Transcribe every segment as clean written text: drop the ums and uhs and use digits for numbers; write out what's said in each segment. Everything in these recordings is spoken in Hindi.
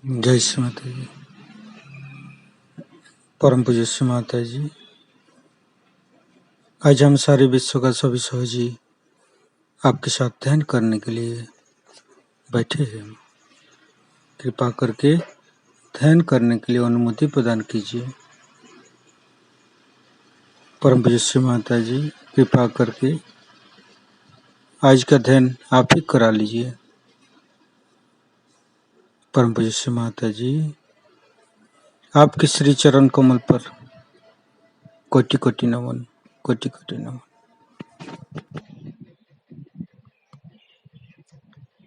जय श्री माता जी। परम पूज्य श्री माता जी, आज हम सारे विश्व का सभी सहजी आपके साथ ध्यान करने के लिए बैठे हैं। कृपा करके ध्यान करने के लिए अनुमति प्रदान कीजिए। परम पूज्य श्री माता जी, कृपा करके आज का ध्यान आप ही करा लीजिए। परम पूज्य श्री माता जी, आपके श्री चरण कमल पर कोटि कोटि नमन, कोटि कोटि नमन।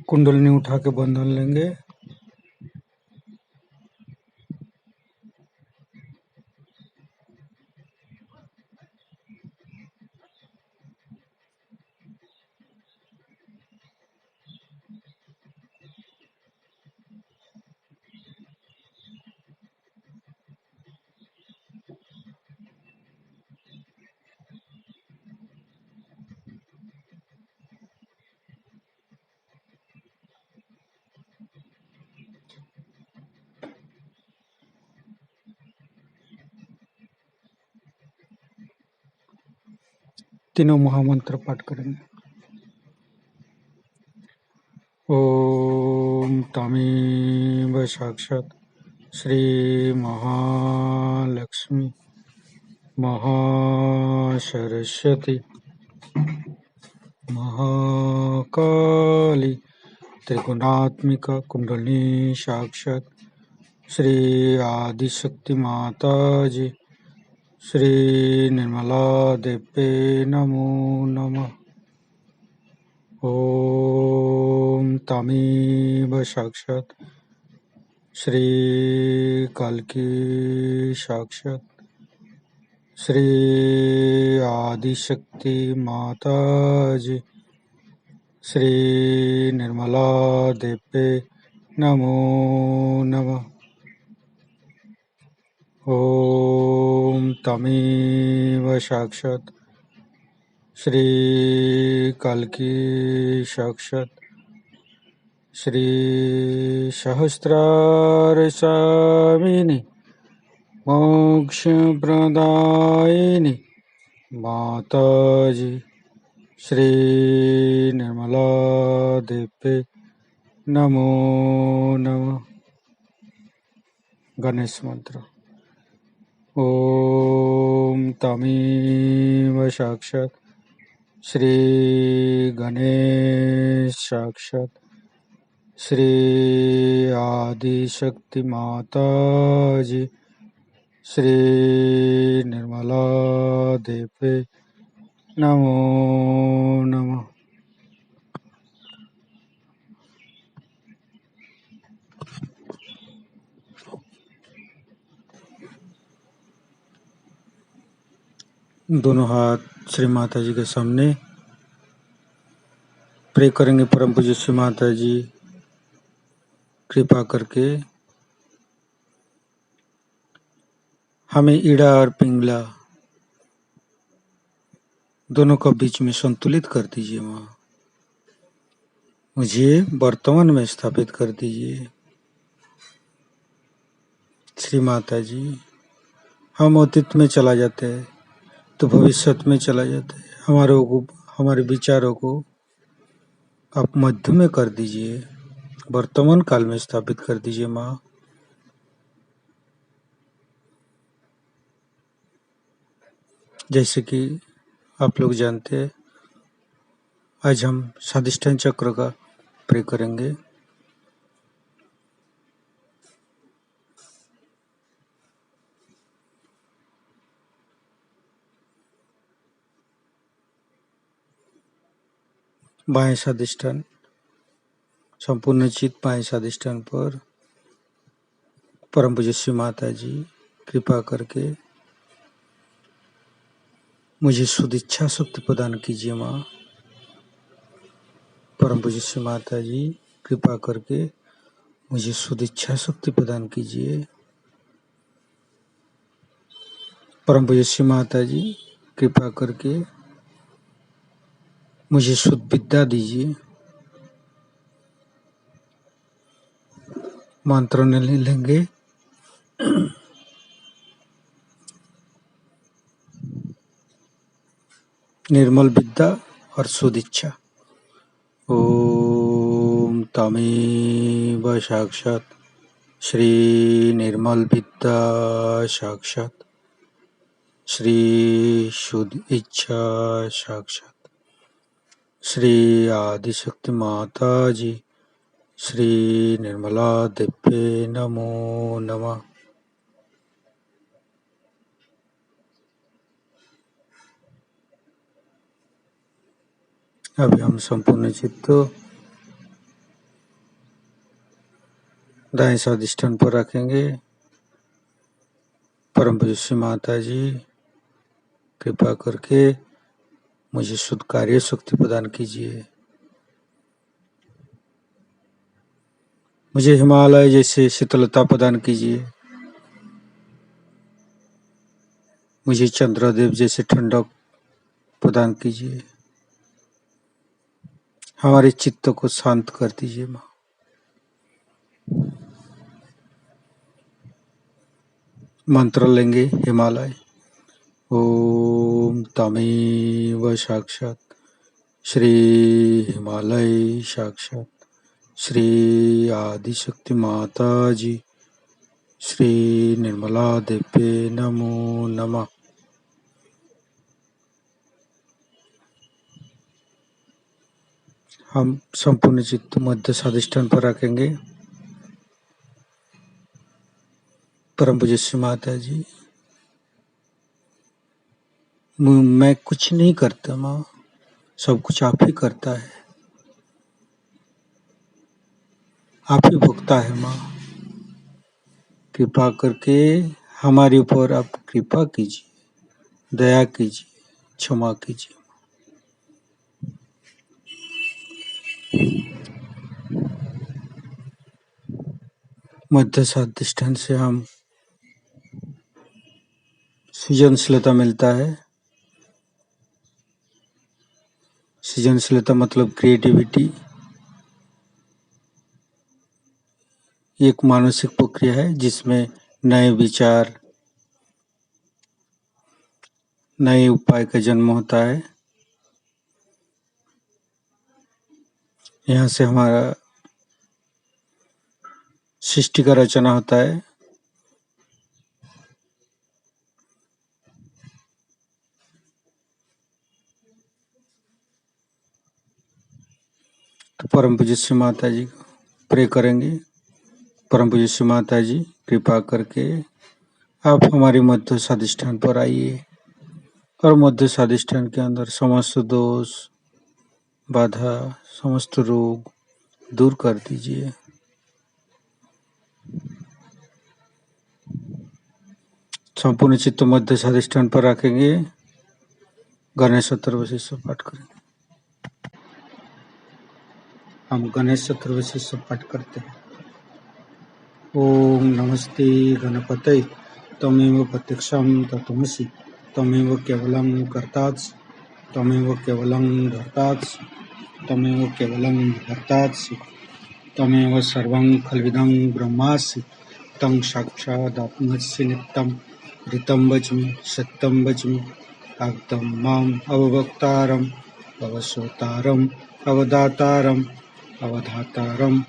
कुंडलनी उठा के बंधन लेंगे। तीनों महामंत्र पाठ करेंगे। ओम तमेव साक्षात् श्री महालक्ष्मी महासरस्वती महाकाली त्रिगुणात्मिका कुंडलिनी साक्षात् श्री आदिशक्ति माता जी श्री निर्मला देवी नमो नमः। ओम तमेव साक्षात् श्री कल्की साक्षात् श्री आदिशक्ति माता जी श्री निर्मला देवी नमो नमः। ओम तमेव साक्षात् श्री कल्की साक्षात् श्री सहस्रार स्वामिनी मोक्ष प्रदायिनी माताजी श्री निर्मला देवी नमो नमः। गणेश मंत्र। ओम तमेव साक्षात् श्री गणेश साक्षात् श्री आदिशक्ति माता जी श्री निर्मला देवी नमो नमः। दोनों हाथ श्री माता जी के सामने प्रे करेंगे। परम पूज्य श्री माता जी, कृपा करके हमें ईड़ा और पिंगला दोनों का बीच में संतुलित कर दीजिए। माँ, मुझे वर्तमान में स्थापित कर दीजिए। श्री माता जी, हम अतीत में चला जाते हैं तो भविष्य में चला जाता है। हमारे विचारों को आप मध्य में कर दीजिए, वर्तमान काल में स्थापित कर दीजिए। माँ, जैसे कि आप लोग जानते हैं, आज हम स्वाधिष्ठान चक्र का प्रे करेंगे। बाएं स्वाधिष्ठान, संपूर्ण चित बाएं स्वाधिष्ठान पर परम पूज्य श्री माता जी, कृपा करके मुझे शुद्ध इच्छा शक्ति प्रदान कीजिए। माँ, परम पूज्य श्री माता जी, कृपा करके मुझे शुद्ध इच्छा शक्ति प्रदान कीजिए। परम पूज्य श्री माता जी, कृपा करके मुझे शुद्ध विद्या दीजिए। मंत्र नहीं लेंगे। निर्मल विद्या और शुद्ध इच्छा। ओम तमेव साक्षात् श्री निर्मल विद्या साक्षात् श्री शुद्ध इच्छा साक्षात् श्री आदिशक्ति माता जी श्री निर्मला देव्ये नमो नमः। अभी हम संपूर्ण चित्त दाएं स्वादिष्ठान पर रखेंगे। परम पूज्य श्री माता जी कृपा करके मुझे शुद्ध कार्य शक्ति प्रदान कीजिए। मुझे हिमालय जैसे शीतलता प्रदान कीजिए। मुझे चंद्रदेव जैसे ठंडक प्रदान कीजिए। हमारे चित्त को शांत कर दीजिए माँ। मंत्र लेंगे हिमालय। ओम तमेव साक्षात् श्री हिमालय साक्षात् श्री आदिशक्ति माता जी श्री निर्मला देव्ये नमो नमः। हम संपूर्ण चित्त मध्य स्वादिष्ठान पर रखेंगे। परम पूज्य श्री माता जी मैं कुछ नहीं करता माँ, सब कुछ आप ही करता है, आप ही भुगता है माँ। कृपा करके हमारे ऊपर आप कृपा कीजिए, दया कीजिए, क्षमा कीजिए। मध्य स्वादिष्ठान से हम सृजनशीलता मिलता है। सृजनशीलता मतलब क्रिएटिविटी। एक मानसिक प्रक्रिया है जिसमें नए विचार, नए उपाय का जन्म होता है। यहाँ से हमारा सृष्टि का रचना होता है। तो परम पूज्य श्री माता जी को प्रे करेंगे। परम पूज्य श्री माता जी कृपा करके आप हमारे मध्य स्वादिष्ठान पर आइए और मध्य स्वादिष्ठान के अंदर समस्त दोष, बाधा, समस्त रोग दूर कर दीजिए। संपूर्ण चित्त मध्य स्वादिष्ठान पर रखेंगे। गणेश चतुर्दशी पाठ करेंगे। हम गणेश चतुर्दशी पाठ करते हैं। ओम नमस्ते गणपतये तमेव प्रत्यक्षं तत्त्वमसि तमेव केवलं कर्तासि तमेव केवलं धर्तासि तमेव केवलं भर्तासि तमेव सर्वं खल्विदं ब्रह्मासि तं साक्षादात्मसि नित्यं ऋतं वच्मि सत्यं वच्मि आप्तं माम् अववक्तारम् अवश्रोतारम् अवदातारम् अवधातारम्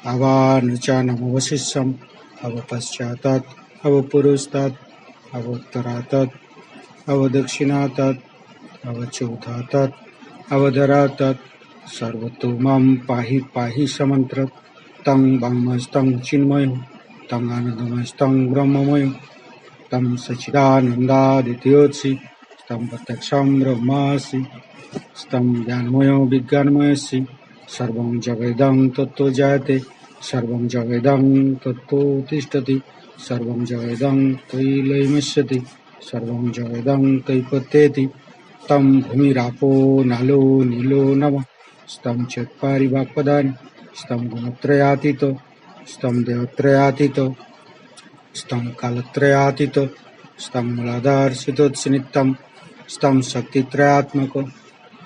अवानुचानमवशिष्यम् अवपश्चातात् अवपुरस्तात् अवोत्तरातात् अवदक्षिणातात् अवचौधातात् अवधरातात् सर्वतो मां पाहि पाहि समन्त्रत् तं वाङ्मस्तं चिन्मयं तं आनन्दमस्तं ब्रह्ममयं तं सच्चिदानन्दादित्योत्सि तं प्रत्यक्षं ब्रह्मासि तं ज्ञानमयो विज्ञानमयसि सर्वं जगदं तत्तो जायते सर्वं जगदं तत्तो तिष्ठति सर्वं जगदं तैलयमस्यति सर्वं जगदं तैपत्येति तं भूमिरापो नालो नीलो नमः स्तं चत्वारि वाक्पदानि स्तं गुणत्रयातीतो स्तं देवत्रयातीतो स्तं कालत्रयातीतो स्तं मूलाधारसितोत्सनित्यं स्तं शक्तित्रयात्मको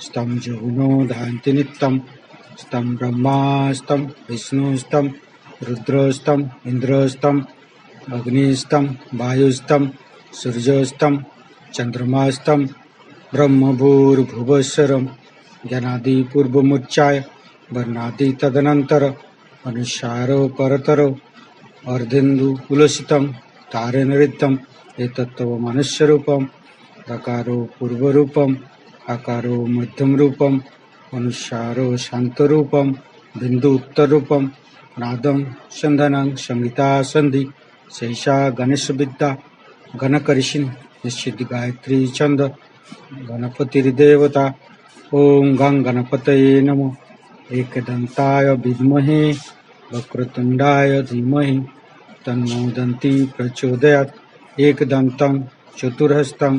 स्तं जगुनो धायन्ति नित्यं स्तं ब्रह्मा स्तं विष्णु स्तं रुद्रस्तं इंद्रस्तं अग्निस्तं वायुस्तं सूर्यस्तं चंद्रमास्तं ब्रह्मभूर्भुवस्वरं ज्ञानादि पूर्वमुच्चाय वर्णादि तदनंतर अनुसारो परतरो अर्धेन्दु कुलसितं तारेनृत्यं एतत्तव मनुष्यरूपं प्रकारो पूर्वरूपम आकारो मध्यम रूपम अनुसारो शांतरूपम बिंदु उत्तर रूपम नादं संधनं संहिता संधि शेषा गणेश विद्या गणकरिषि निश्चित गायत्री छंद गणपतिर्देवता ओम गं गणपतये नमो एकदंताय विद्महे वक्रतुंडाय धीमहि तन्नो दन्ती प्रचोदयात् एकदन्तं चतुर्हस्तं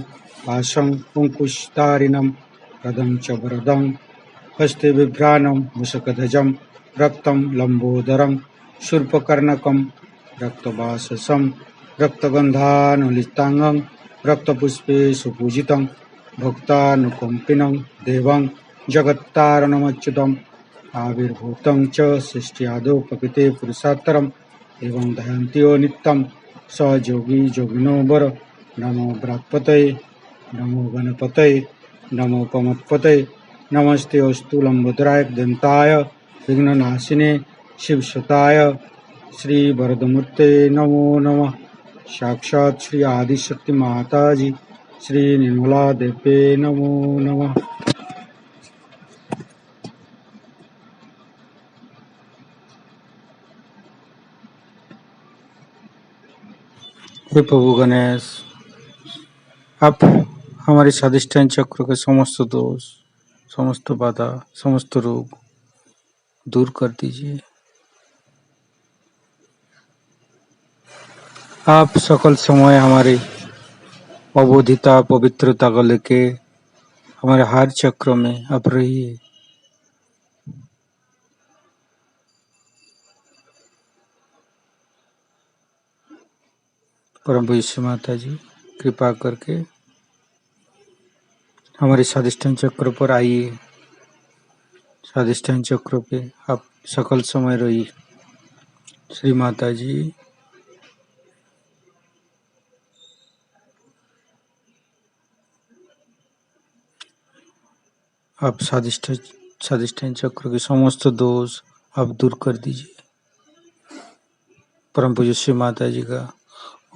पाशं पुंकुशधारिणं रदं च वरदं हस्ते बिभ्राणं मुषकध्वजं रक्तं लम्बोदरं शूर्पकर्णकं रक्तवाससं रक्तगन्धानुलिप्ताङ्गं रक्तपुष्पे सुपूजितं भक्तानुकम्पिनं देवं जगत्तारणमच्युतम् आविर्भूतं च सृष्ट्यादौ प्रकृते पुरुषात्तरम् एवं दहन्त्यो नित्यं स जोगी जोगिनो वर नमो बृहत्पतये नमो गणपतये नमो पमत्पतये नमस्ते अस्तु लंबोदराय दंताय विघ्ननाशिने शिवसुताय श्री वरदमूर्ते नमो नमः साक्षात् श्री आदिशक्ति माताजी श्री निर्मला देवे नमो नमः। हे प्रभु गणेश, आप हमारे स्वादिष्टान चक्र के समस्त दोष, समस्त बाधा, समस्त रोग दूर कर दीजिए। आप सकल समय हमारे अबोधिता पवित्रता को लेके हमारे हर चक्र में आप रहिए। परम पूज्य माता जी कृपा करके हमारे स्वादिष्टान चक्र पर आइए। स्वादिष्टान चक्र पे आप सकल समय रहिए। श्री माता जी आप स्वादिष्टान चक्र के समस्त दोष आप दूर कर दीजिए। परम पूज्य श्री माता जी का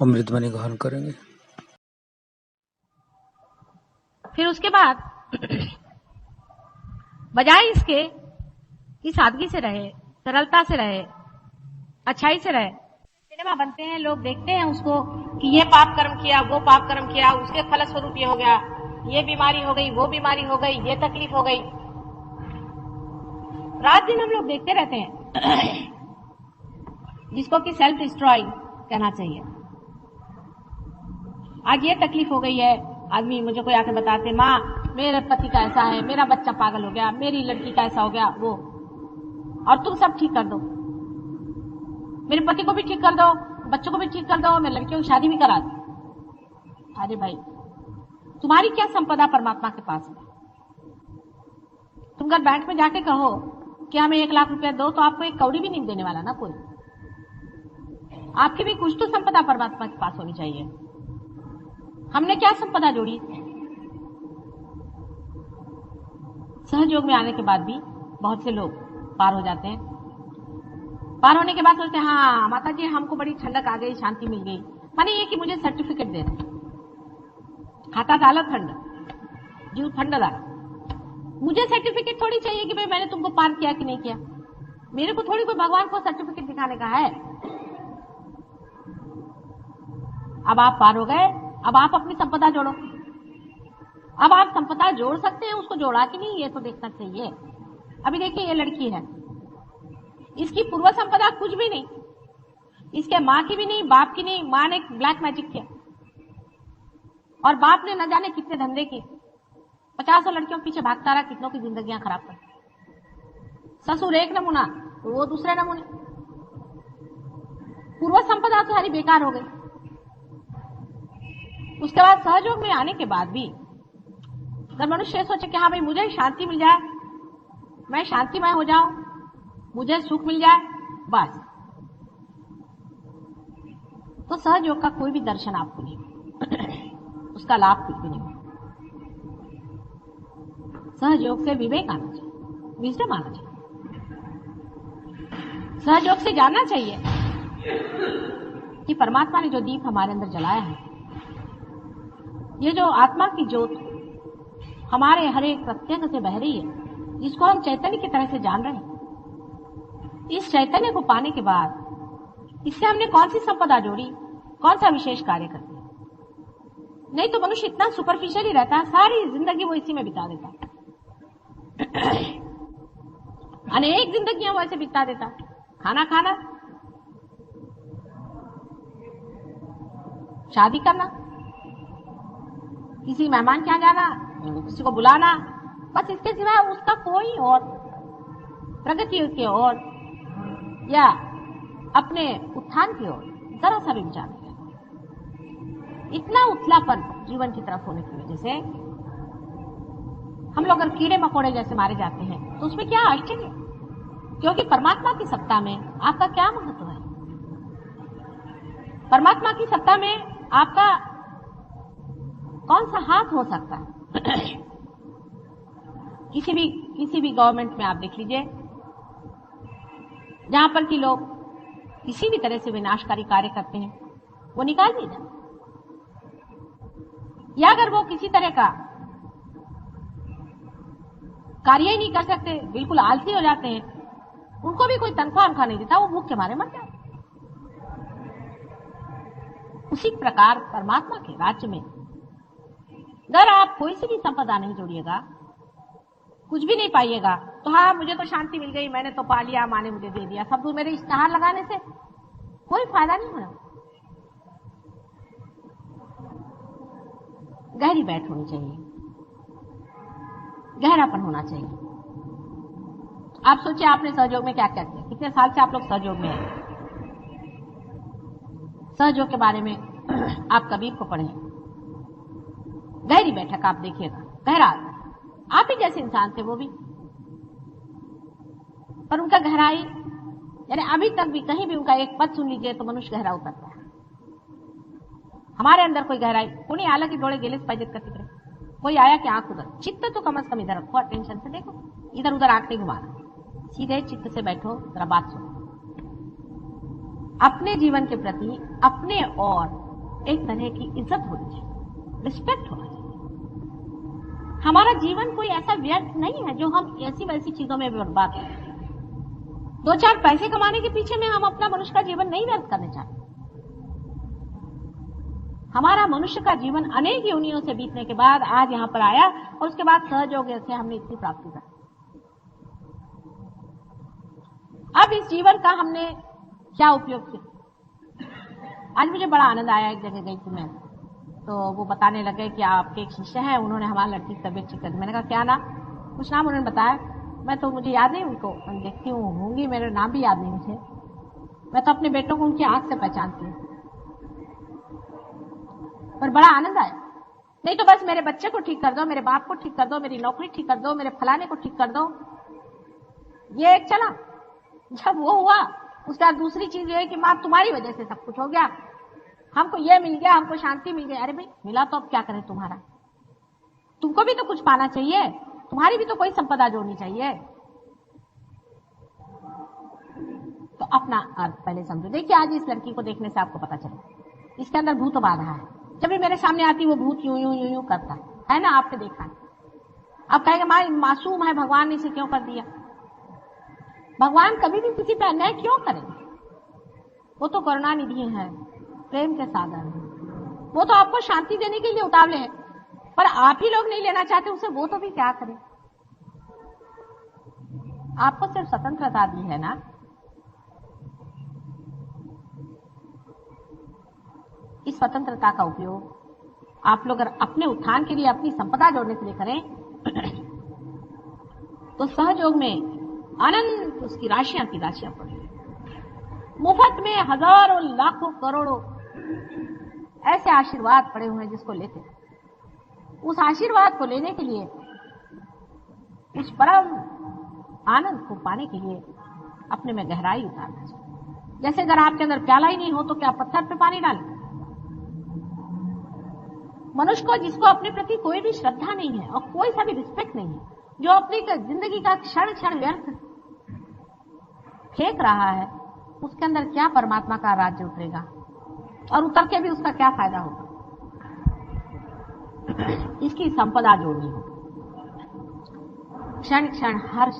अमृत वाणी ग्रहण करेंगे। फिर उसके बाद बजाय इसके कि सादगी से रहे, सरलता से रहे, अच्छाई से रहे। सिनेमा बनते हैं, लोग देखते हैं उसको कि ये पाप कर्म किया, वो पाप कर्म किया, उसके फलस्वरूप ये हो गया, ये बीमारी हो गई, वो बीमारी हो गई, ये तकलीफ हो गई। रात दिन हम लोग देखते रहते हैं जिसको कि सेल्फ डिस्ट्रॉइंग कहना चाहिए। आज ये तकलीफ हो गई है, आदमी मुझे कोई आके बताते, माँ मेरे पति का ऐसा है, मेरा बच्चा पागल हो गया, मेरी लड़की का ऐसा हो गया, वो, और तुम सब ठीक कर दो, मेरे पति को भी ठीक कर दो, बच्चों को भी ठीक कर दो, मेरी लड़कियों की शादी भी करा दो। अरे भाई, तुम्हारी क्या संपदा परमात्मा के पास है? तुम अगर बैंक में जाके कहो कि हमें 1 लाख रुपया दो, तो आपको 1 कौड़ी भी नहीं देने वाला ना कोई। आपकी भी कुछ तो संपदा परमात्मा के पास होनी चाहिए। हमने क्या संपदा जोड़ी? सहयोग में आने के बाद भी बहुत से लोग पार हो जाते हैं। पार होने के बाद सोचते हैं हाँ माता जी हमको बड़ी ठंडक आ गई, शांति मिल गई। माने ये कि मुझे सर्टिफिकेट दे रहे, खाता डालो ठंड, जीव ठंड डाल। मुझे सर्टिफिकेट थोड़ी चाहिए कि भाई मैंने तुमको पार किया कि नहीं किया। मेरे को थोड़ी कोई भगवान को सर्टिफिकेट दिखाने का है। अब आप पार हो गए, अब आप अपनी संपदा जोड़ो। अब आप संपदा जोड़ सकते हैं, उसको जोड़ा कि नहीं ये तो देखना चाहिए। अभी देखिए ये लड़की है, इसकी पूर्व संपदा कुछ भी नहीं, इसके माँ की भी नहीं, बाप की नहीं। माँ ने ब्लैक मैजिक किया और बाप ने न जाने कितने धंधे किए, 50 लड़कियों के पीछे भागता रहा, कितनों की जिंदगियां खराब कर। ससुर एक नमूना, तो वो दूसरे नमूने। पूर्व संपदा तो सारी बेकार हो गई। उसके बाद सहयोग में आने के बाद भी अगर मनुष्य सोचे कि हाँ भाई मुझे शांति मिल जाए, मैं शांतिमय हो जाऊं, मुझे सुख मिल जाए, बस तो सहयोग का कोई भी दर्शन आपको नहीं होगा, उसका लाभ कुछ भी नहीं होगा। सहयोग से विवेक आना चाहिए, विजडम आना चाहिए। सहयोग से जानना चाहिए कि परमात्मा ने जो दीप हमारे अंदर जलाया है, ये जो आत्मा की ज्योत हमारे हर एक प्रत्यंग से बह रही है, जिसको हम चैतन्य की तरह से जान रहे हैं, इस चैतन्य को पाने के बाद इससे हमने कौन सी संपदा जोड़ी, कौन सा विशेष कार्य कर दिया? नहीं तो मनुष्य इतना सुपरफिशियल ही रहता है, सारी जिंदगी वो इसी में बिता देता है। अनेक जिंदगियां वो ऐसे बिता देता है। खाना खाना, शादी करना, किसी मेहमान के यहाँ जाना, किसी को बुलाना, बस इसके सिवा उसका कोई और प्रगति की ओर या अपने उत्थान की ओर जरा सा भी विचार नहीं है। इतना उथलापन जीवन की तरफ होने की वजह से हम लोग अगर कीड़े मकोड़े जैसे मारे जाते हैं तो उसमें क्या आश्चर्य, क्योंकि परमात्मा की सत्ता में आपका क्या महत्व है? परमात्मा की सत्ता में आपका कौन सा हाथ हो सकता है? किसी भी गवर्नमेंट में आप देख लीजिए, जहां पर कि लोग किसी भी तरह से विनाशकारी कार्य करते हैं, वो निकाल दिए जाते, या अगर वो किसी तरह का कार्य ही नहीं कर सकते, बिल्कुल आलसी हो जाते हैं, उनको भी कोई तनख्वाह नहीं देता, वो भूख के मारे मर जाते। उसी प्रकार परमात्मा के राज्य में अगर आप कोई सी भी संपदा नहीं जोड़िएगा, कुछ भी नहीं पाइएगा, तो हाँ मुझे तो शांति मिल गई, मैंने तो पा लिया, माँ ने मुझे दे दिया, सब मेरे इश्तेहार लगाने से कोई फायदा नहीं होगा। गहरी बैठ होनी चाहिए, गहरापन होना चाहिए। आप सोचिए आपने सहयोग में क्या क्या किया, कितने साल से आप लोग सहयोग में हैं। सहयोग के बारे में आप कबीर को पढ़ें, गहरी बैठक आप देखिएगा, गहरा, आप ही जैसे इंसान थे वो भी, पर उनका गहराई, यानी अभी तक भी कहीं भी उनका एक पद सुन लीजिए तो मनुष्य गहरा उतरता है। हमारे अंदर कोई गहराई कोई आला की डोळे गेलेच पाहिजेत का तिकडे, कोई आया कि आंख उधर, चित्त तो कम से कम इधर रखो, अटेंशन से देखो, इधर उधर आंख नहीं घुमाना, सीधे चित्त से बैठो, जरा बात सुनो। अपने जीवन के प्रति अपने और एक तरह की इज्जत होनी चाहिए, रिस्पेक्ट होना चाहिए। हमारा जीवन कोई ऐसा व्यर्थ नहीं है जो हम ऐसी वैसी चीजों में बर्बाद करें। 2-4 पैसे कमाने के पीछे में हम अपना मनुष्य का जीवन नहीं व्यर्थ करने चाहते। हमारा मनुष्य का जीवन अनेक योनियों से बीतने के बाद आज यहां पर आया, और उसके बाद सहयोग से हमने इतनी प्राप्ति कर। अब इस जीवन का हमने क्या उपयोग किया? आज मुझे बड़ा आनंद आया, एक जगह गई थी मैं, तो वो बताने लगे कि आपके एक शिष्य है, उन्होंने हमारी लड़की की तबीयत ठीक कर दी। मैंने कहा क्या नाम? कुछ नाम उन्होंने बताया, मैं तो मुझे याद नहीं उनको, मैं देखती हूँ होंगी, मेरा नाम भी याद नहीं मुझे, मैं तो अपने बेटों को उनकी आंख से पहचानती हूँ। पर बड़ा आनंद आया, नहीं तो बस मेरे बच्चे को ठीक कर दो, मेरे बाप को ठीक कर दो, मेरी नौकरी ठीक कर दो, मेरे फलाने को ठीक कर दो, ये एक चला। जब वो हुआ उसके बाद दूसरी चीज ये है कि माँ तुम्हारी वजह से सब कुछ हो गया, हमको ये मिल गया, हमको शांति मिल गई। अरे भाई मिला तो अब क्या करें तुम्हारा, तुमको भी तो कुछ पाना चाहिए, तुम्हारी भी तो कोई संपदा जोड़नी चाहिए। तो अपना अर्थ पहले समझो। देखिए आज इस लड़की को देखने से आपको पता चले इसके अंदर भूत बाधा है। जब भी मेरे सामने आती वो भूत यूं यूं यूं यूं करता है ना, आपने देखा है। अब कहेंगे माँ मासूम है, भगवान ने इसे क्यों कर दिया? भगवान कभी भी किसी पे अन्याय क्यों करेंगे? वो तो करुणा निधि है, प्रेम के सागर है, वो तो आपको शांति देने के लिए उतावले हैं, पर आप ही लोग नहीं लेना चाहते उसे, वो तो भी क्या करे? आपको सिर्फ स्वतंत्रता दी है ना, इस स्वतंत्रता का उपयोग आप लोग अगर अपने उत्थान के लिए, अपनी संपदा जोड़ने के लिए करें तो सहयोग में अनंत उसकी राशियां की राशियां पड़ी, मुफ्त में हजारों लाखों करोड़ों ऐसे आशीर्वाद पड़े हुए हैं जिसको लेते, उस आशीर्वाद को लेने के लिए, उस परम आनंद को पाने के लिए अपने में गहराई उतारना चाहिए। जैसे अगर आपके अंदर प्याला ही नहीं हो तो क्या पत्थर पे पानी डालें? मनुष्य को, जिसको अपने प्रति कोई भी श्रद्धा नहीं है और कोई सा भी रिस्पेक्ट नहीं है, जो अपनी जिंदगी का क्षण क्षण व्यर्थ फेंक रहा है, उसके अंदर क्या परमात्मा का राज्य उतरेगा और उतर के भी उसका क्या फायदा होगा। इसकी संपदा जोड़नी होगी, क्षण क्षण हर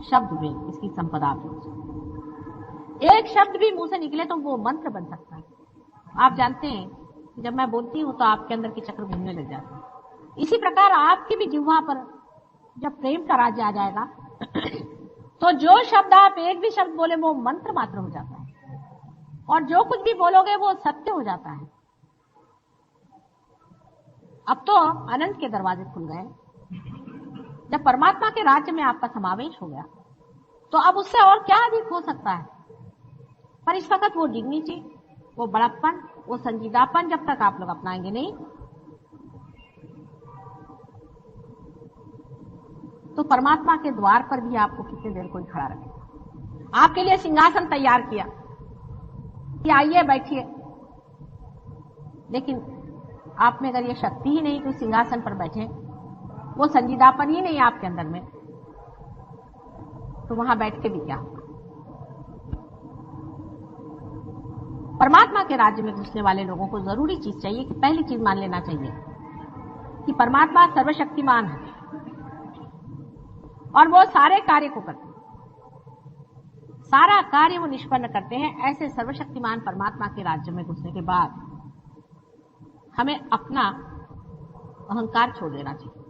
शब्द में इसकी संपदा जोड़नी। एक शब्द भी मुंह से निकले तो वो मंत्र बन सकता है। आप जानते हैं, जब मैं बोलती हूं तो आपके अंदर के चक्र घूमने लग जाते हैं। इसी प्रकार आपकी भी जिह्वा पर जब प्रेम का राज्य आ जाएगा तो जो शब्द आप एक भी शब्द बोले वो मंत्र मात्र हो जाता है, और जो कुछ भी बोलोगे वो सत्य हो जाता है। अब तो अनंत के दरवाजे खुल गए। जब परमात्मा के राज्य में आपका समावेश हो गया तो अब उससे और क्या अधिक हो सकता है। पर इस वक्त वो डिग्निटी, वो बड़प्पन, वो संजीदापन जब तक आप लोग अपनाएंगे नहीं, तो परमात्मा के द्वार पर भी आपको कितनी देर कोई खड़ा रखेगा। आपके लिए सिंहासन तैयार किया कि आइए बैठिए, लेकिन आप में अगर ये शक्ति ही नहीं कि उस सिंहासन पर बैठे, वो संजीदापन ही नहीं आपके अंदर में, तो वहां बैठ के भी क्या होगा। परमात्मा के राज्य में घुसने वाले लोगों को जरूरी चीज चाहिए कि पहली चीज मान लेना चाहिए कि परमात्मा सर्वशक्तिमान है और वो सारे कार्य को करते हैं, सारा कार्य वो निष्पन्न करते हैं। ऐसे सर्वशक्तिमान परमात्मा के राज्य में घुसने के बाद हमें अपना अहंकार छोड़ देना चाहिए।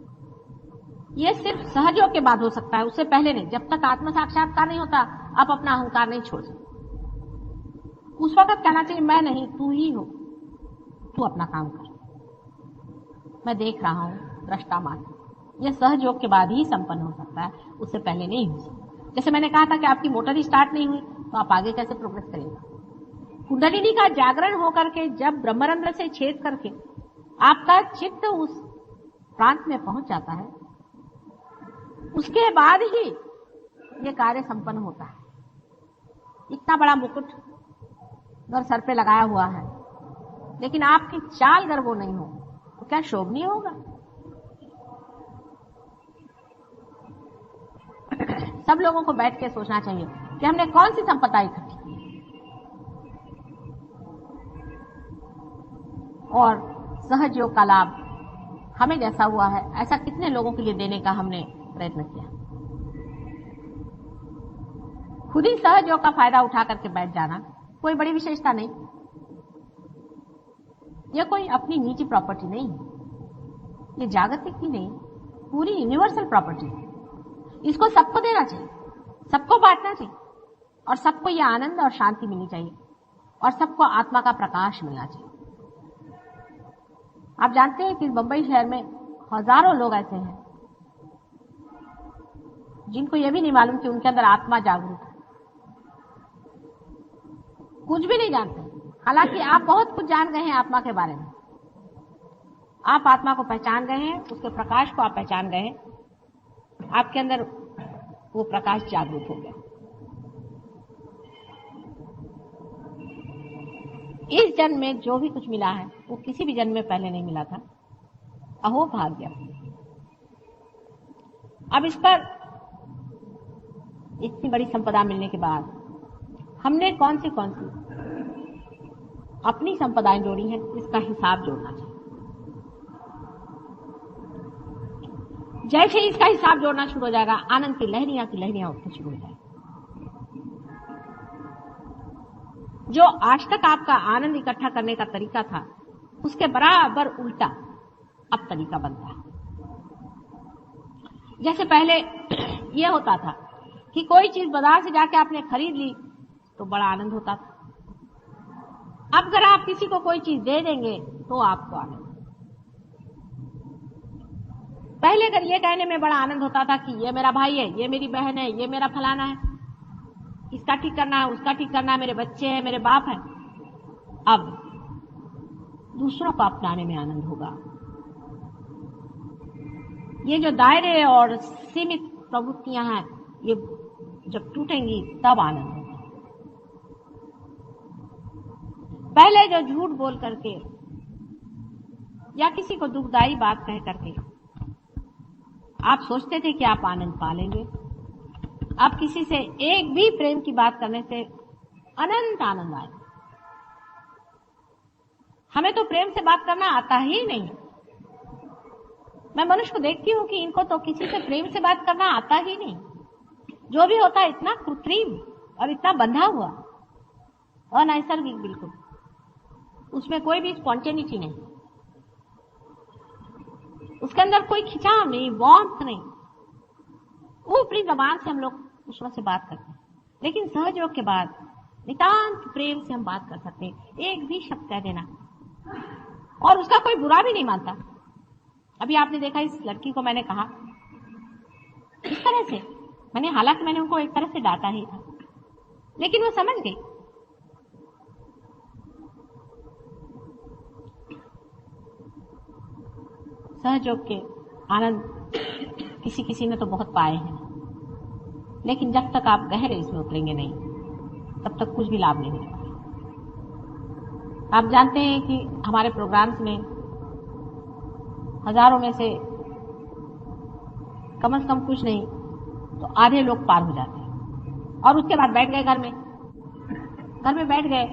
ये सिर्फ सहयोग के बाद हो सकता है, उससे पहले नहीं। जब तक आत्म साक्षात्कार नहीं होता आप अपना अहंकार नहीं छोड़ सकते। उस वक्त कहना चाहिए मैं नहीं, तू ही हो, तू अपना काम कर, मैं देख रहा हूं, दृष्टा मात्र। यह सहयोग के बाद ही संपन्न हो सकता है, उससे पहले नहीं हो सकता। जैसे मैंने कहा था कि आपकी मोटर ही स्टार्ट नहीं हुई तो आप आगे कैसे प्रोग्रेस करेंगे। कुंडलिनी का जागरण होकर के जब ब्रह्मरंध्र से छेद करके आपका चित्त उस प्रांत में पहुंच जाता है, उसके बाद ही ये कार्य संपन्न होता है। इतना बड़ा मुकुट अगर सर पे लगाया हुआ है, लेकिन आपकी चाल अगर वो नहीं हो तो क्या शोभनीय होगा। सब लोगों को बैठ के सोचना चाहिए कि हमने कौन सी संपदा इकट्ठी की और सहयोग का लाभ हमें जैसा हुआ है ऐसा कितने लोगों के लिए देने का हमने प्रयत्न किया। खुद ही सहयोग का फायदा उठा करके बैठ जाना कोई बड़ी विशेषता नहीं। यह कोई अपनी निजी प्रॉपर्टी नहीं है, ये जागतिक ही नहीं, पूरी यूनिवर्सल प्रॉपर्टी है। इसको सबको देना चाहिए, सबको बांटना चाहिए, और सबको यह आनंद और शांति मिलनी चाहिए, और सबको आत्मा का प्रकाश मिलना चाहिए। आप जानते हैं कि बंबई शहर में हजारों लोग ऐसे हैं जिनको यह भी नहीं मालूम कि उनके अंदर आत्मा जागरूक है, कुछ भी नहीं जानते। हालांकि आप बहुत कुछ जान गए हैं आत्मा के बारे में, आप आत्मा को पहचान गए हैं, उसके प्रकाश को आप पहचान गए हैं, आपके अंदर वो प्रकाश जागरूक हो गया। इस जन्म में जो भी कुछ मिला है वो किसी भी जन्म में पहले नहीं मिला था। अहो भाग्य। अब इस पर इतनी बड़ी संपदा मिलने के बाद हमने कौन सी अपनी संपदाएं जोड़ी हैं, इसका हिसाब जोड़ना चाहिए। जैसे इसका हिसाब जोड़ना शुरू हो जाएगा, आनंद की लहरियां उठनी शुरू हो जाएगी। जो आज तक आपका आनंद इकट्ठा करने का तरीका था, उसके बराबर उल्टा अब तरीका बनता है। जैसे पहले यह होता था कि कोई चीज बाजार से जाके आपने खरीद ली तो बड़ा आनंद होता था। अब अगर आप किसी को कोई चीज दे देंगे तो आपको आनंद। पहले अगर ये कहने में बड़ा आनंद होता था कि ये मेरा भाई है, ये मेरी बहन है, ये मेरा फलाना है, इसका ठीक करना है, उसका ठीक करना है, मेरे बच्चे हैं, मेरे बाप हैं। अब दूसरों को अपनाने में आनंद होगा। ये जो दायरे और सीमित प्रवृत्तियां हैं, ये जब टूटेंगी तब आनंद होगा। पहले जो झूठ बोल करके या किसी को दुखदाई बात कह करके आप सोचते थे कि आप आनंद पा लेंगे। अब किसी से एक भी प्रेम की बात करने से अनंत आनंद आए। हमें तो प्रेम से बात करना आता ही नहीं। मैं मनुष्य को देखती हूं कि इनको तो किसी से प्रेम से बात करना आता ही नहीं। जो भी होता है इतना कृत्रिम और इतना बंधा हुआ, अनैसर्गिक बिल्कुल, उसमें कोई भी स्पॉन्टेनिटी नहीं, उसके अंदर कोई खिंचाव नहीं, वार्मथ नहीं। ऊपरी जबान से हम लोग दूसरों से बात करते हैं, लेकिन सहयोग के बाद नितांत प्रेम से हम बात कर सकते हैं। एक भी शब्द कह देना और उसका कोई बुरा भी नहीं मानता। अभी आपने देखा इस लड़की को मैंने कहा इस तरह से, हालांकि मैंने उनको एक तरह से डांटा ही था, लेकिन वो समझ गई। सहयोग के आनंद किसी किसी ने तो बहुत पाए हैं, लेकिन जब तक आप गहरे इसमें उतरेंगे नहीं, तब तक कुछ भी लाभ नहीं मिलेगा। आप जानते हैं कि हमारे प्रोग्राम्स में हजारों में से कम से कम कुछ नहीं तो आधे लोग पार हो जाते हैं और उसके बाद बैठ गए घर में बैठ गए,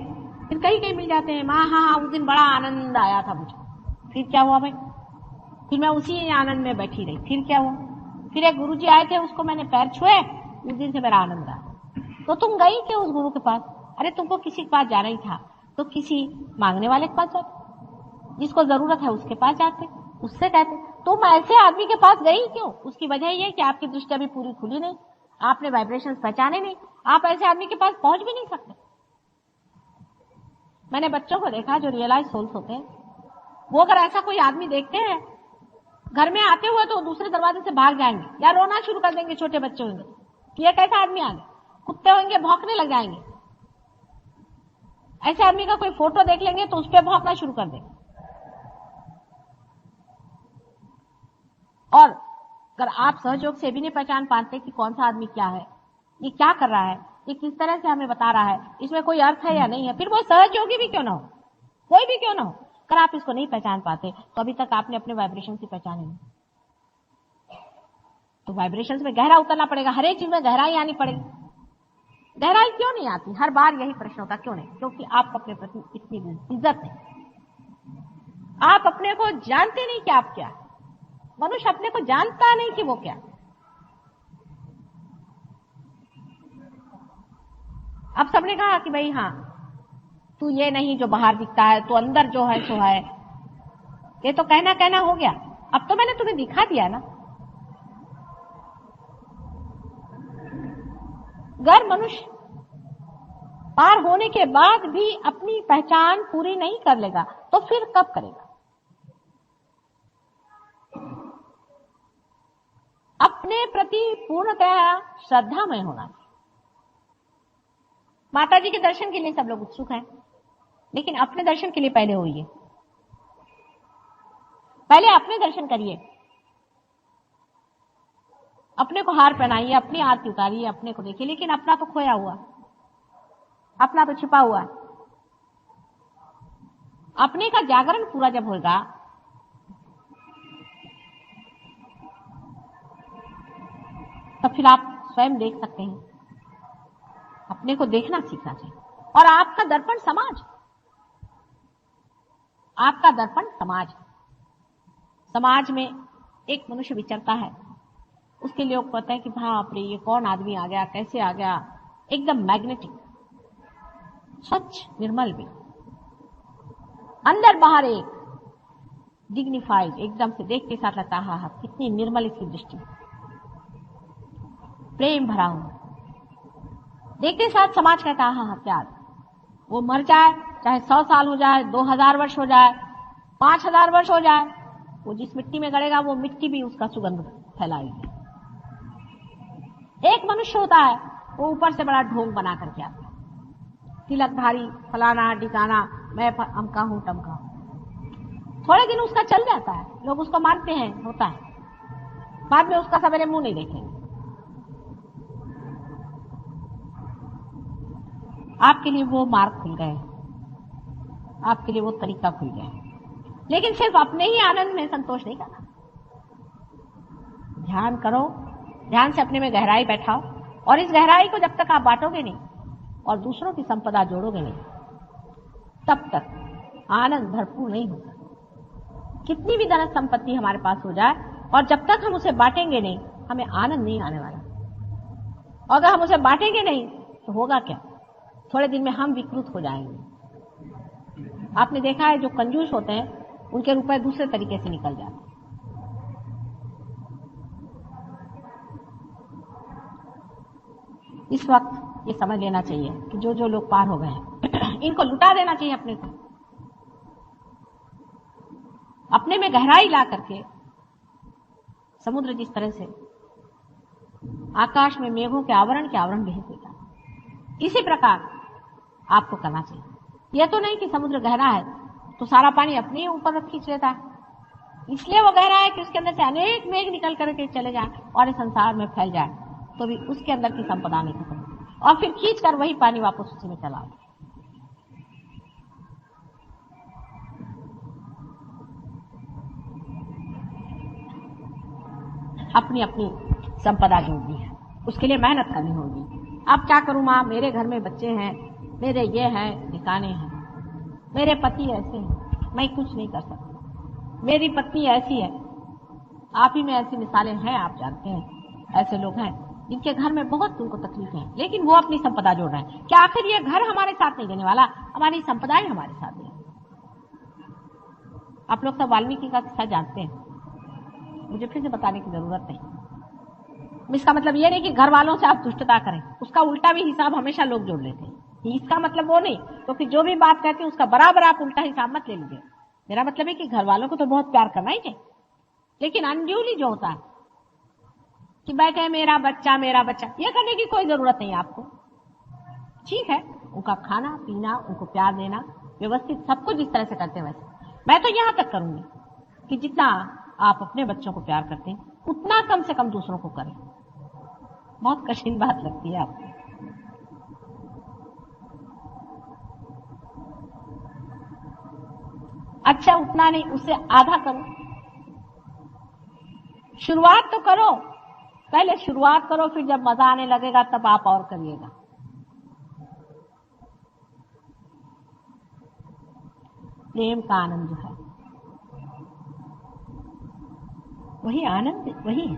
फिर कहीं कहीं मिल जाते हैं। माँ हाँ उस दिन बड़ा आनंद आया था मुझे। फिर क्या हुआ भाई? फिर मैं उसी आनंद में बैठी रही। फिर क्या हुआ? फिर एक गुरुजी आए थे, उसको मैंने पैर छुए, उस दिन से मेरा आनंद आया। तो तुम गई क्यों उस गुरु के पास? अरे तुमको किसी के पास जाना ही था तो किसी मांगने वाले के पास जाते, जिसको जरूरत है उसके पास जाते, उससे कहते। तुम ऐसे आदमी के पास गई क्यों? उसकी वजह ये कि आपकी दृष्टि अभी पूरी खुली नहीं, आपने वाइब्रेशंस पहचाने नहीं, आप ऐसे आदमी के पास पहुंच भी नहीं सकते। मैंने बच्चों को देखा जो रियलाइज सोल्स होते हैं, वो अगर ऐसा कोई आदमी देखते हैं घर में आते हुए तो दूसरे दरवाजे से भाग जाएंगे या रोना शुरू कर देंगे। छोटे बच्चे होंगे, ये कैसा आदमी आ गया, कुत्ते होंगे भौंकने लग जाएंगे। ऐसे आदमी का कोई फोटो देख लेंगे तो उस पर भौंकना शुरू कर देंगे। और अगर आप सहयोग से भी नहीं पहचान पाते कि कौन सा आदमी क्या है, ये क्या कर रहा है, ये किस तरह से हमें बता रहा है, इसमें कोई अर्थ है या नहीं है, फिर वो सहयोगी भी क्यों ना हो, कोई भी क्यों ना हो, अगर आप इसको नहीं पहचान पाते तो अभी तक आपने अपने वाइब्रेशन की पहचान नहीं। तो वाइब्रेशंस में गहरा उतरना पड़ेगा, हर एक चीज में गहराई आनी पड़ेगी। गहराई क्यों नहीं आती? हर बार यही प्रश्न होता, क्यों नहीं? क्योंकि आप अपने प्रति इतनी इज्जत है, आप अपने को जानते नहीं कि आप क्या। मनुष्य अपने को जानता नहीं कि वो क्या। अब सबने कहा कि भाई हाँ तू ये नहीं जो बाहर दिखता है, तू अंदर जो है सो है। ये तो कहना हो गया। अब तो मैंने तुम्हें दिखा दिया ना। अगर मनुष्य पार होने के बाद भी अपनी पहचान पूरी नहीं कर लेगा तो फिर कब करेगा? अपने प्रति पूर्णतः श्रद्धामय होना। माता जी के दर्शन के लिए सब लोग उत्सुक हैं, लेकिन अपने दर्शन के लिए पहले होइए, पहले अपने दर्शन करिए, अपने को हार पहनाइए, अपनी आरती उतारिए, अपने को देखिए। लेकिन अपना तो खोया हुआ, अपना तो छिपा हुआ है। अपने का जागरण पूरा जब होगा तब फिर आप स्वयं देख सकते हैं। अपने को देखना सीखना चाहिए। और आपका दर्पण समाज, आपका दर्पण समाज। समाज में एक मनुष्य विचरता है, उसके लिए लोग कहते हैं कि बाप रे ये कौन आदमी आ गया, कैसे आ गया, एकदम मैग्नेटिक, स्वच्छ निर्मल भी, अंदर बाहर एक डिग्निफाइड, एकदम से देख के साथ लगता है हाँ कितनी निर्मल इसकी दृष्टि, प्रेम भरा हुआ। देखते साथ समाज कहता है हाँ प्यार। वो मर जाए चाहे 100 साल हो जाए, 2000 वर्ष हो जाए, 5000 वर्ष हो जाए, वो जिस मिट्टी में गड़ेगा वो मिट्टी भी उसका सुगंध फैलाएगी। एक मनुष्य होता है वो ऊपर से बड़ा ढोंग बना करके आता है, तिलकधारी, फलाना ढिकाना, मैं अमका हूं टमका हूं। थोड़े दिन उसका चल जाता है, लोग उसको मानते हैं, होता है, बाद में उसका सवेरे मुंह नहीं देखेंगे। आपके लिए वो मार्ग खुल गए, आपके लिए वो तरीका खुल गया। लेकिन सिर्फ अपने ही आनंद में संतोष नहीं करना। ध्यान करो, ध्यान से अपने में गहराई बैठाओ, और इस गहराई को जब तक आप बांटोगे नहीं और दूसरों की संपदा जोड़ोगे नहीं, तब तक आनंद भरपूर नहीं होगा। कितनी भी धन संपत्ति हमारे पास हो जाए, और जब तक हम उसे बांटेंगे नहीं, हमें आनंद नहीं आने वाला। और अगर हम उसे बांटेंगे नहीं तो होगा क्या? थोड़े दिन में हम विकृत हो जाएंगे। आपने देखा है, जो कंजूस होते हैं उनके रुपए दूसरे तरीके से निकल जाते हैं। इस वक्त ये समझ लेना चाहिए कि जो जो लोग पार हो गए हैं इनको लुटा देना चाहिए अपने को। अपने में गहराई ला करके, समुद्र जिस तरह से आकाश में मेघों के आवरण भेज देता है, इसी प्रकार आपको करना चाहिए। यह तो नहीं कि समुद्र गहरा है तो सारा पानी अपने ही ऊपर खींच लेता है, इसलिए वो गहरा है कि उसके अंदर से अनेक मेघ निकल करके चले जाए और इस संसार में फैल जाए, तो भी उसके अंदर की संपदा नहीं खत्म, और फिर खींच कर वही पानी वापस उसी में चला। अपनी अपनी संपदा जोड़नी है, उसके लिए मेहनत करनी होगी। अब क्या करूं मां, मेरे घर में बच्चे हैं, मेरे ये हैं, ठिकाने हैं, मेरे पति ऐसे हैं, मैं कुछ नहीं कर सकता, मेरी पत्नी ऐसी है। आप ही में ऐसी मिसालें हैं, आप जानते हैं, ऐसे लोग हैं जिनके घर में बहुत उनको तकलीफ है, लेकिन वो अपनी संपदा जोड़ रहे हैं। क्या आखिर ये घर हमारे साथ नहीं देने वाला? हमारी संपदा ही हमारे साथ है। आप लोग सब वाल्मीकि का किस्सा जानते हैं, मुझे फिर से बताने की जरूरत नहीं। इसका मतलब ये नहीं कि घर वालों से आप दुष्टता करें, उसका उल्टा भी हिसाब हमेशा लोग जोड़ लेते हैं। इसका मतलब वो नहीं, तो फिर जो भी बात कहते हैं उसका बराबर आप उल्टा हिसाब मत ले लीजिए। मेरा मतलब है कि घर वालों को तो बहुत प्यार करना ही चाहिए, लेकिन अनड्यूली जो होता है कि बैठे मेरा बच्चा, ये करने की कोई जरूरत नहीं आपको। ठीक है, उनका खाना पीना, उनको प्यार देना, व्यवस्थित सब कुछ जिस तरह से करते हैं वैसे। मैं तो यहां तक करूंगी कि जितना आप अपने बच्चों को प्यार करते हैं उतना कम से कम दूसरों को करें। बहुत कठिन बात लगती है आपको, अच्छा उतना नहीं, उससे आधा करो। शुरुआत तो करो, पहले शुरुआत करो, फिर जब मजा आने लगेगा तब आप और करिएगा। प्रेम का आनंद जो है वही आनंद, वही है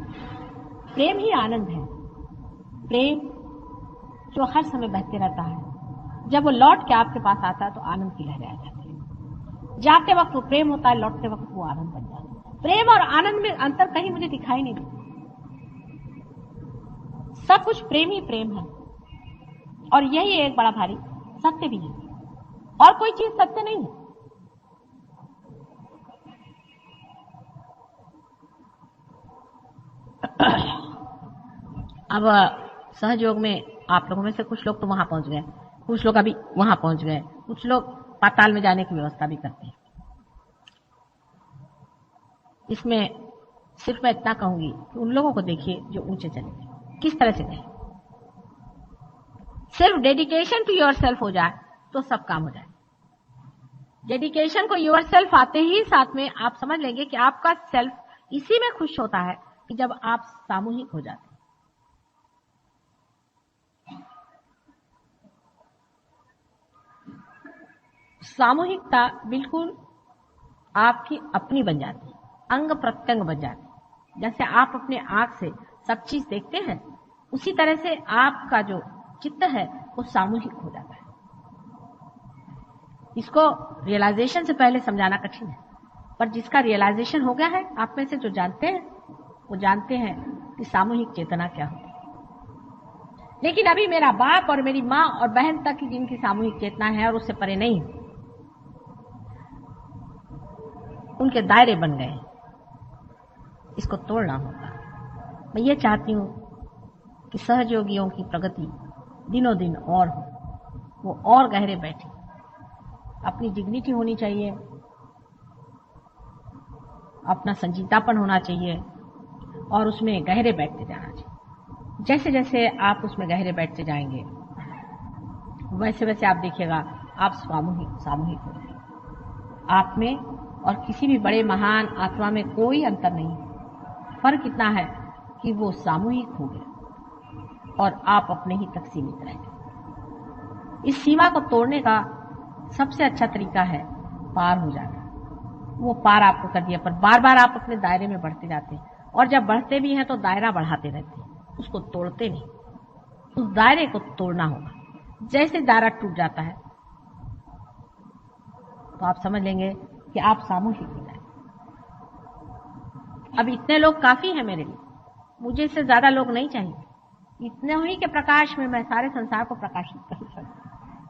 प्रेम ही आनंद है। प्रेम जो हर समय बहते रहता है, जब वो लौट के आपके पास आता है तो आनंद की लहरें आ जाती है। जाते वक्त वो प्रेम होता है, लौटते वक्त वो आनंद बन जाता है। प्रेम और आनंद में अंतर कहीं मुझे दिखाई नहीं देता, सब कुछ प्रेम ही प्रेम है, और यही एक बड़ा भारी सत्य भी है, और कोई चीज सत्य नहीं है। अब सहयोग में आप लोगों में से कुछ लोग तो वहां पहुंच गए, कुछ लोग अभी वहां पहुंच गए, कुछ लोग पाताल में जाने की व्यवस्था भी करते हैं। इसमें सिर्फ मैं इतना कहूंगी कि उन लोगों को देखिए जो ऊंचे चले गए, किस तरह से गए। सिर्फ डेडिकेशन टू योर सेल्फ हो जाए तो सब काम हो जाए। डेडिकेशन को योर सेल्फ आते ही साथ में आप समझ लेंगे कि आपका सेल्फ इसी में खुश होता है कि जब आप सामूहिक हो जाते हैं। सामूहिकता बिल्कुल आपकी अपनी बन जाती है, अंग प्रत्यंग बन जाती है। जैसे आप अपने आंख से सब चीज देखते हैं, उसी तरह से आपका जो चित्त है वो सामूहिक हो जाता है। इसको रियलाइजेशन से पहले समझाना कठिन है, पर जिसका रियलाइजेशन हो गया है, आप में से जो जानते हैं वो जानते हैं कि सामूहिक चेतना क्या होती है। लेकिन अभी मेरा बाप और मेरी माँ और बहन तक की जिनकी सामूहिक चेतना है और उससे परे नहीं, उनके दायरे बन गए, इसको तोड़ना होगा। मैं ये चाहती हूं कि सहयोगियों की प्रगति दिनों दिन और हो, वो और गहरे बैठे। अपनी डिग्निटी होनी चाहिए, अपना संजीदापन होना चाहिए, और उसमें गहरे बैठते जाना चाहिए। जैसे जैसे आप उसमें गहरे बैठते जाएंगे वैसे वैसे आप देखिएगा आप सामूहिक हो जाएंगे, आप में और किसी भी बड़े महान आत्मा में कोई अंतर नहीं। फर्क इतना है कि वो सामूहिक हो गया और आप अपने ही तक सीमित रह गए। इस सीमा को तोड़ने का सबसे अच्छा तरीका है पार हो जाना। वो पार आपको कर दिया, पर बार बार आप अपने दायरे में बढ़ते जाते हैं, और जब बढ़ते भी हैं तो दायरा बढ़ाते रहते हैं, उसको तोड़ते नहीं। उस दायरे को तोड़ना होगा। जैसे दायरा टूट जाता है तो आप समझ लेंगे कि आप सामूहिक हो जाए। अब इतने लोग काफी हैं मेरे लिए, मुझे इससे ज्यादा लोग नहीं चाहिए। इतने ही के प्रकाश में मैं सारे संसार को प्रकाशित कर सकता।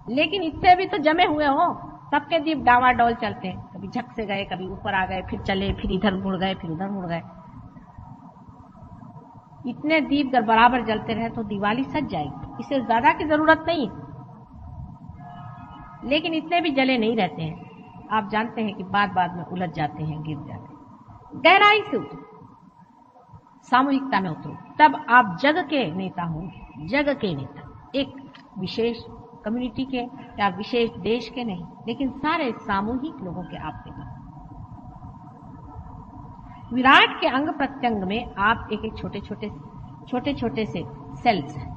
लेकिन इतने भी तो जमे हुए हो, सबके दीप डावाडोल चलते हैं, कभी झक से गए, कभी ऊपर आ गए, फिर चले, फिर इधर मुड़ गए, फिर उधर मुड़ गए। इतने दीप अगर बराबर जलते रहे तो दिवाली सज जाएगी, इससे ज्यादा की जरूरत नहीं। लेकिन इतने भी जले नहीं रहते हैं। आप जानते हैं कि बाद में उलझ जाते हैं, गिर जाते हैं। गहराई से उतरो, सामूहिकता में उतरो, तब आप जग के नेता होंगे। जग के नेता, एक विशेष कम्युनिटी के या विशेष देश के नहीं, लेकिन सारे सामूहिक लोगों के आप नेता। विराट के अंग प्रत्यंग में आप एक एक छोटे छोटे से सेल्स हैं।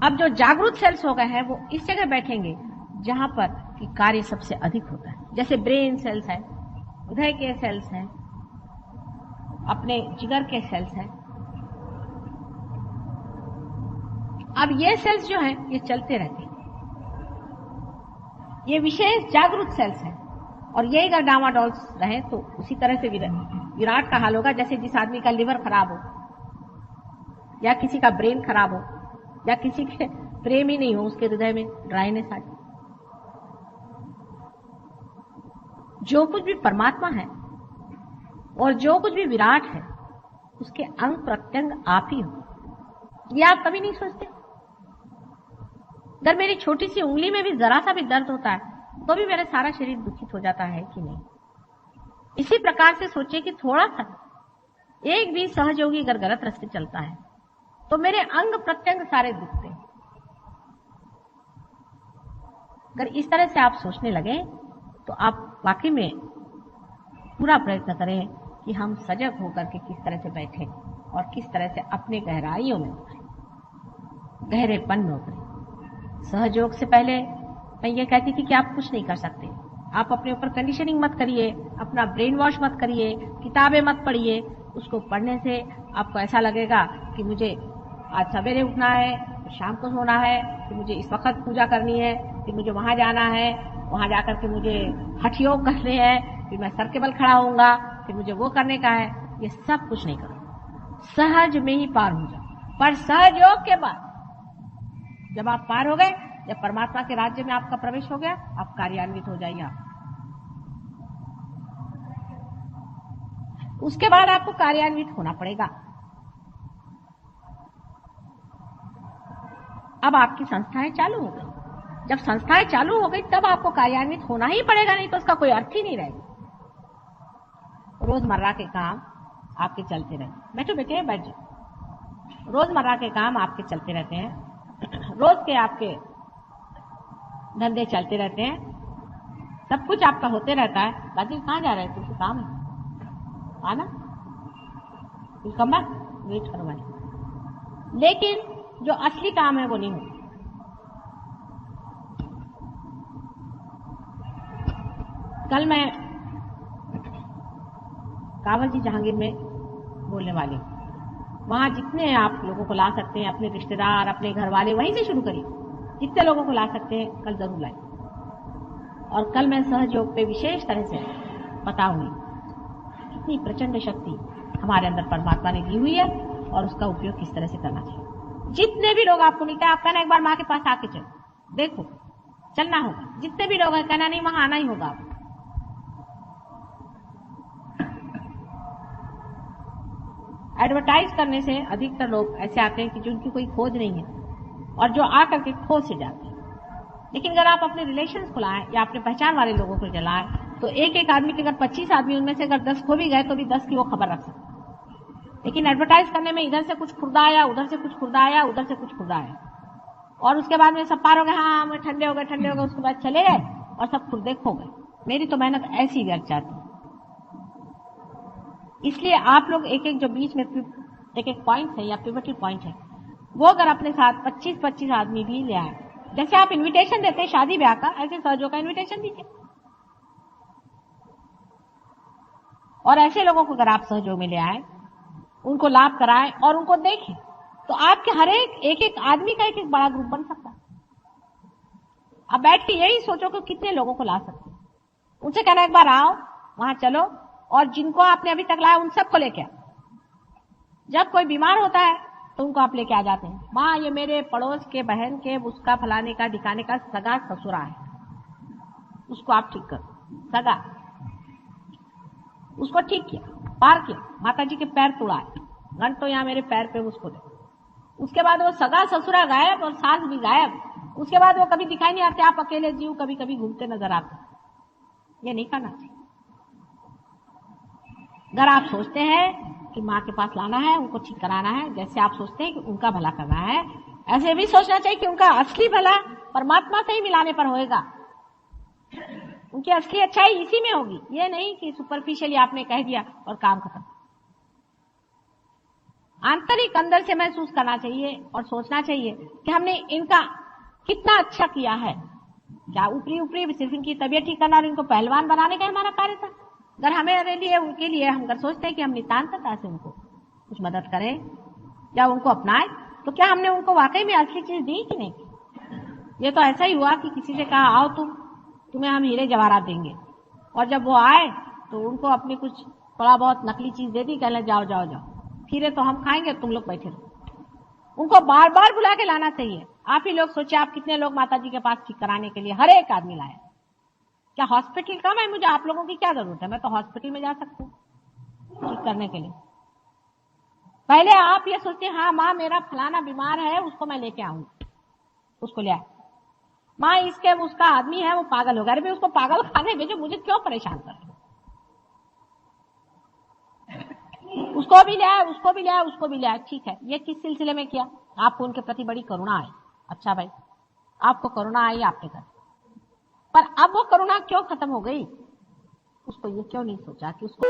अब जो जागरूक सेल्स हो गए हैं वो इस जगह बैठेंगे जहां पर कि कार्य सबसे अधिक होता है। जैसे ब्रेन सेल्स है, हृदय के सेल्स हैं, अपने जिगर के सेल्स हैं। अब ये सेल्स जो हैं ये चलते रहते हैं, ये विशेष जागरूक सेल्स हैं। और ये अगर डामाडोल रहे तो उसी तरह से विराट का हाल होगा। जैसे जिस आदमी का लिवर खराब हो, या किसी का ब्रेन खराब हो, या किसी के प्रेम ही नहीं हो, उसके हृदय में ड्राइनेस आ जाए। जो कुछ भी परमात्मा है और जो कुछ भी विराट है, उसके अंग प्रत्यंग आप ही हो। ये आप कभी नहीं सोचते। अगर मेरी छोटी सी उंगली में भी जरा सा भी दर्द होता है तो भी मेरा सारा शरीर दुखित हो जाता है कि नहीं। इसी प्रकार से सोचिए कि थोड़ा सा एक भी सहयोगी अगर गलत रास्ते चलता है तो मेरे अंग प्रत्यंग सारे दुखते हैं। अगर इस तरह से आप सोचने लगे तो आप वाकई में पूरा प्रयत्न करें कि हम सजग होकर के किस तरह से बैठें और किस तरह से अपने गहराइयों में उतरें, गहरेपन में उतरें। सहयोग से पहले मैं ये कहती थी कि आप कुछ नहीं कर सकते। आप अपने ऊपर कंडीशनिंग मत करिए, अपना ब्रेन वॉश मत करिए, किताबें मत पढ़िए। उसको पढ़ने से आपको ऐसा लगेगा कि मुझे आज सवेरे उठना है, शाम को सोना है, कि मुझे इस वक्त पूजा करनी है, फिर मुझे वहां जाना है, वहां जाकर के मुझे हठ योग करने हैं, फिर मैं सर के बल खड़ा होऊंगा, फिर मुझे वो करने का है। ये सब कुछ नहीं करो, सहज में ही पार हो जाओ। पर सहयोग के बाद जब आप पार हो गए, जब परमात्मा के राज्य में आपका प्रवेश हो गया, आप कार्यान्वित हो जाइए। उसके बाद आपको कार्यान्वित होना पड़ेगा। अब आपकी संस्थाएं चालू हो गई। जब संस्थाएं चालू हो गई तब आपको कार्यान्वित होना ही पड़ेगा, नहीं तो उसका कोई अर्थ ही नहीं रहेगा। रोजमर्रा के काम आपके चलते रहते हैं। बैठो बेटे, बैठ जाओ। रोजमर्रा के काम आपके चलते रहते हैं, रोज के आपके धंधे चलते रहते हैं, सब कुछ आपका होते रहता है। बाकी कहाँ जा रहे हैं? कुछ काम है आना, कुछ कम वेट करवाए। लेकिन जो असली काम है वो नहीं होता। कल मैं कावल जी जहांगीर में बोलने वाली हूँ। वहां जितने आप लोगों को ला सकते हैं, अपने रिश्तेदार, अपने घर वाले, वहीं से शुरू करिए। जितने लोगों को ला सकते हैं कल जरूर लाइए। और कल मैं सहयोग पे विशेष तरह से बताऊंगी कितनी प्रचंड शक्ति हमारे अंदर परमात्मा ने दी हुई है और उसका उपयोग किस तरह से करना चाहिए। जितने भी लोग आपको मिलता है, आप कहना एक बार माँ के पास आके चलो, देखो, चलना होगा। जितने भी लोग हैं, कहना नहीं, वहां आना ही होगा आपको। एडवर्टाइज करने से अधिकतर लोग ऐसे आते हैं कि जिनकी कोई खोज नहीं है और जो आकर के खोज से जाते हैं। लेकिन अगर आप अपने रिलेशंस खुलाएं या अपने पहचान वाले लोगों को जलाएं तो एक एक आदमी के अगर 25 आदमी, उनमें से अगर 10 खो भी गए तो भी 10 की वो खबर रख सकते। लेकिन एडवर्टाइज करने में इधर से कुछ खुर्दा आया, उधर से कुछ खुर्दा आया, उधर से कुछ खुर्दा आया, और उसके बाद में सब पार हो गए, हाँ हम ठंडे हो गए, उसके बाद चले गए और सब खुर्दे खो गए। मेरी तो मेहनत ऐसी व्यर्थ जाती। इसलिए आप लोग एक एक जो बीच में एक एक पॉइंट है या पिवटल पॉइंट है, वो अगर अपने साथ 25-25 आदमी भी ले आए, जैसे आप इनविटेशन देते हैं शादी ब्याह का, ऐसे सहजों का इनविटेशन दीजिए। और ऐसे लोगों को अगर आप सहयोग में ले आए, उनको लाभ कराएं और उनको देखें, तो आपके हर एक एक आदमी का एक एक बड़ा ग्रुप बन सकता है। अब बैठ के यही सोचो कि कितने लोगों को ला सकते हैं। उनसे कहना एक बार आओ, वहां चलो, और जिनको आपने अभी तक लाया उन सबको लेके आओ। जब कोई बीमार होता है तो उनको आप लेके आ जाते हैं। माँ, ये मेरे पड़ोस के बहन के उसका फलाने का ढिकाने का सगा ससुरा है, उसको आप ठीक करो। सगा उसको ठीक किया, पार किया, माता जी के पैर तोड़ाए, घंटों यहाँ मेरे पैर पे उसको दे। उसके बाद वो सगा ससुरा गायब और सास भी गायब। उसके बाद वो कभी दिखाई नहीं आते, आप अकेले जीव कभी कभी घूमते नजर आते। ये नहीं करना चाहिए। अगर आप सोचते हैं कि माँ के पास लाना है, उनको ठीक कराना है, जैसे आप सोचते हैं कि उनका भला करना है, ऐसे भी सोचना चाहिए कि उनका असली भला परमात्मा से ही मिलाने पर होएगा। उनकी असली अच्छाई इसी में होगी, ये नहीं कि सुपरफिशियली आपने कह दिया और काम खत्म। आंतरिक अंदर से महसूस करना चाहिए और सोचना चाहिए कि हमने इनका कितना अच्छा किया है। क्या ऊपरी ऊपरी सिर्फ इनकी तबीयत ठीक करना और इनको पहलवान बनाने का हमारा कार्य था? अगर हमारे लिए उनके लिए हम अगर सोचते हैं कि हम नितांतता से उनको कुछ मदद करें या उनको अपनाएं, तो क्या हमने उनको वाकई में असली चीज दी कि नहीं? ये तो ऐसा ही हुआ कि किसी से कहा आओ तुम्हें हम हीरे जवाहरात देंगे, और जब वो आए तो उनको अपनी कुछ थोड़ा बहुत नकली चीज दे दी, कहने जाओ जाओ जाओ, खीरे तो हम खाएंगे, तुम लोग बैठे रहो। उनको बार बार बुला के लाना चाहिए। आप ही लोग सोचिए, आप कितने लोग माता जी के पास ठीक कराने के लिए हर एक आदमी लाए। क्या हॉस्पिटल कम है? मुझे आप लोगों की क्या जरूरत है? मैं तो हॉस्पिटल में जा सकती हूँ ठीक करने के लिए। पहले आप ये सोचिए, हाँ माँ मेरा फलाना बीमार है, उसको मैं लेके आऊंगी, उसको ले आए। माँ इसके उसका आदमी है, वो पागल हो गया, अरे उसको पागल खाने भेजो, मुझे क्यों परेशान कर रहे? उसको भी ले आए, उसको भी ले आए, उसको भी ले आए। ठीक है, ये किस सिलसिले में किया? आपको उनके प्रति बड़ी करुणा आई। अच्छा भाई, आपको करुणा आई आपके घर, पर अब वो करुणा क्यों खत्म हो गई? उसको ये क्यों नहीं सोचा कि उसको